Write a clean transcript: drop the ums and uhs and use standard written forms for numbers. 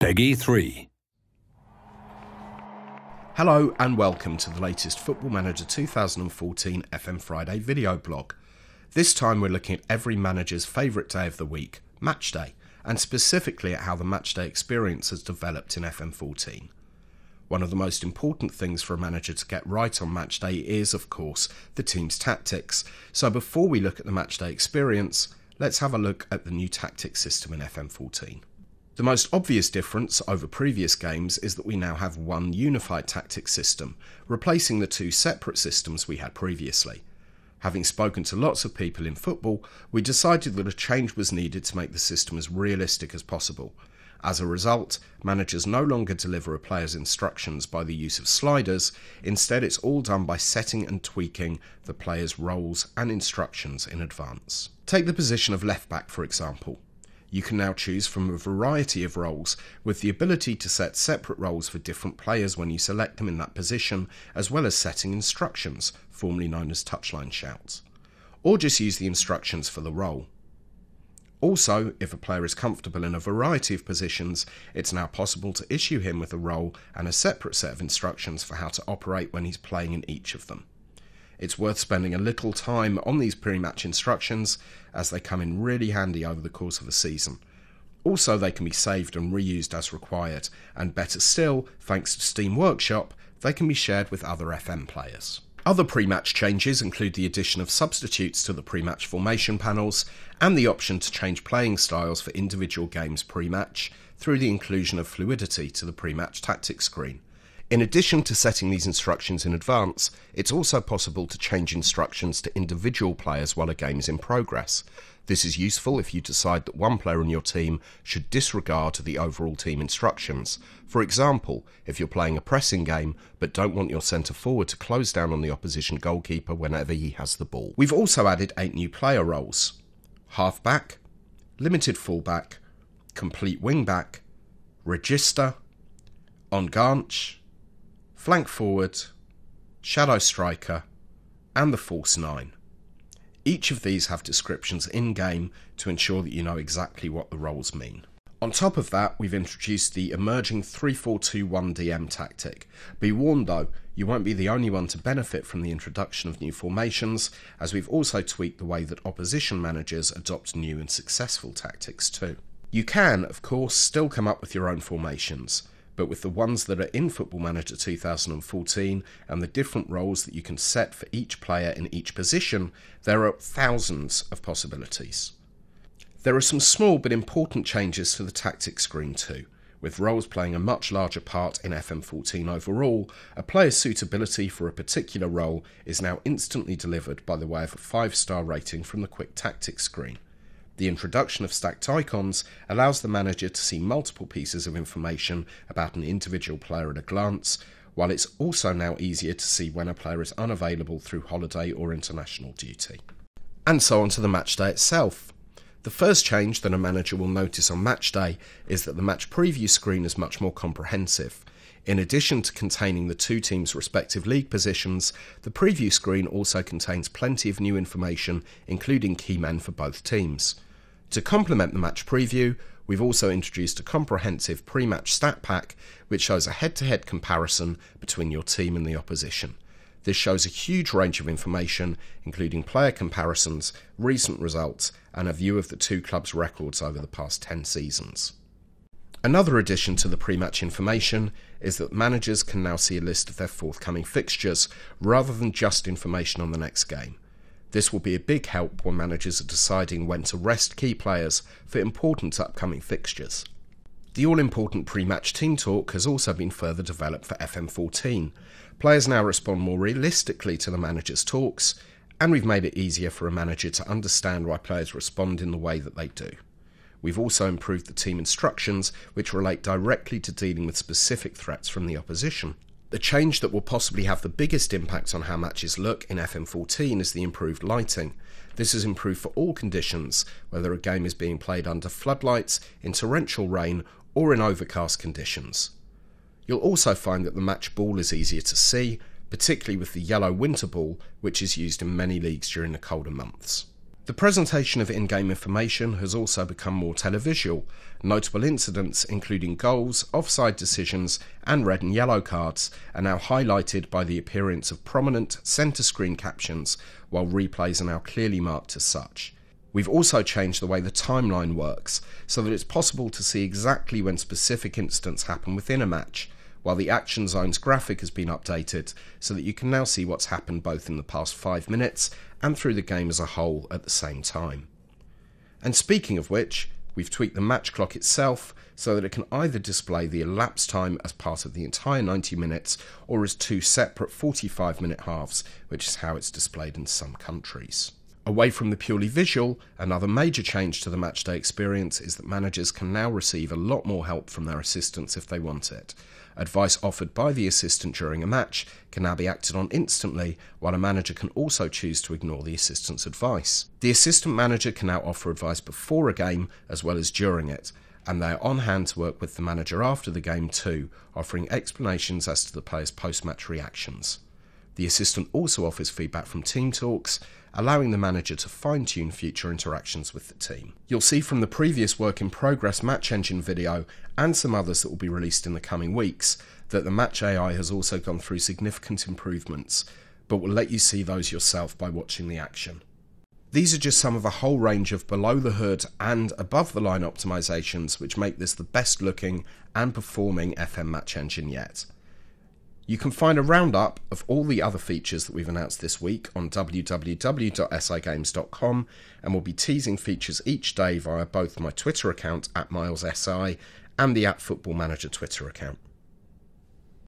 Peggy 3. Hello and welcome to the latest Football Manager 2014 FM Friday video blog. This time we're looking at every manager's favourite day of the week, Match Day, and specifically at how the Match Day experience has developed in FM14. One of the most important things for a manager to get right on Match Day is, of course, the team's tactics. So before we look at the Match Day experience, let's have a look at the new tactics system in FM14. The most obvious difference over previous games is that we now have one unified tactics system, replacing the two separate systems we had previously. Having spoken to lots of people in football, we decided that a change was needed to make the system as realistic as possible. As a result, managers no longer deliver a player's instructions by the use of sliders, instead it's all done by setting and tweaking the player's roles and instructions in advance. Take the position of left back for example. You can now choose from a variety of roles, with the ability to set separate roles for different players when you select them in that position, as well as setting instructions, formerly known as touchline shouts. Or just use the instructions for the role. Also, if a player is comfortable in a variety of positions, it's now possible to issue him with a role and a separate set of instructions for how to operate when he's playing in each of them. It's worth spending a little time on these pre-match instructions, as they come in really handy over the course of a season. Also, they can be saved and reused as required, and better still, thanks to Steam Workshop, they can be shared with other FM players. Other pre-match changes include the addition of substitutes to the pre-match formation panels, and the option to change playing styles for individual games pre-match, through the inclusion of fluidity to the pre-match tactics screen. In addition to setting these instructions in advance, it's also possible to change instructions to individual players while a game is in progress. This is useful if you decide that one player on your team should disregard the overall team instructions. For example, if you're playing a pressing game but don't want your centre forward to close down on the opposition goalkeeper whenever he has the ball. We've also added 8 new player roles: half-back, limited full-back, complete wing-back, register, enganche, flank forward, shadow striker, and the false 9. Each of these have descriptions in-game to ensure that you know exactly what the roles mean. On top of that, we've introduced the emerging 3-4-2-1 DM tactic. Be warned though, you won't be the only one to benefit from the introduction of new formations, as we've also tweaked the way that opposition managers adopt new and successful tactics too. You can, of course, still come up with your own formations, but with the ones that are in Football Manager 2014 and the different roles that you can set for each player in each position, there are thousands of possibilities. There are some small but important changes to the tactics screen too. With roles playing a much larger part in FM14 overall, a player's suitability for a particular role is now instantly delivered by the way of a 5-star rating from the quick tactics screen. The introduction of stacked icons allows the manager to see multiple pieces of information about an individual player at a glance, while it's also now easier to see when a player is unavailable through holiday or international duty. And so on to the match day itself. The first change that a manager will notice on match day is that the match preview screen is much more comprehensive. In addition to containing the two teams' respective league positions, the preview screen also contains plenty of new information, including key men for both teams. To complement the match preview, we've also introduced a comprehensive pre-match stat pack which shows a head-to-head comparison between your team and the opposition. This shows a huge range of information, including player comparisons, recent results, and a view of the two clubs' records over the past 10 seasons. Another addition to the pre-match information is that managers can now see a list of their forthcoming fixtures, rather than just information on the next game. This will be a big help when managers are deciding when to rest key players for important upcoming fixtures. The all-important pre-match team talk has also been further developed for FM14. Players now respond more realistically to the manager's talks, and we've made it easier for a manager to understand why players respond in the way that they do. We've also improved the team instructions, which relate directly to dealing with specific threats from the opposition. The change that will possibly have the biggest impact on how matches look in FM14 is the improved lighting. This is improved for all conditions, whether a game is being played under floodlights, in torrential rain, or in overcast conditions. You'll also find that the match ball is easier to see, particularly with the yellow winter ball, which is used in many leagues during the colder months. The presentation of in-game information has also become more televisual. Notable incidents, including goals, offside decisions and red and yellow cards, are now highlighted by the appearance of prominent centre screen captions, while replays are now clearly marked as such. We've also changed the way the timeline works, so that it's possible to see exactly when specific incidents happen within a match, while the Action Zones graphic has been updated so that you can now see what's happened both in the past 5 minutes and through the game as a whole at the same time. And speaking of which, we've tweaked the match clock itself so that it can either display the elapsed time as part of the entire 90 minutes or as 2 separate 45-minute halves, which is how it's displayed in some countries. Away from the purely visual, another major change to the matchday experience is that managers can now receive a lot more help from their assistants if they want it. Advice offered by the assistant during a match can now be acted on instantly, while a manager can also choose to ignore the assistant's advice. The assistant manager can now offer advice before a game as well as during it, and they are on hand to work with the manager after the game too, offering explanations as to the players' post-match reactions. The assistant also offers feedback from team talks, allowing the manager to fine-tune future interactions with the team. You'll see from the previous Work in Progress Match Engine video, and some others that will be released in the coming weeks, that the Match AI has also gone through significant improvements, but we'll let you see those yourself by watching the action. These are just some of a whole range of below-the-hood and above-the-line optimizations which make this the best-looking and performing FM Match Engine yet. You can find a roundup of all the other features that we've announced this week on www.sigames.com, and we'll be teasing features each day via both my Twitter account @MilesSI and the @FootballManager Twitter account.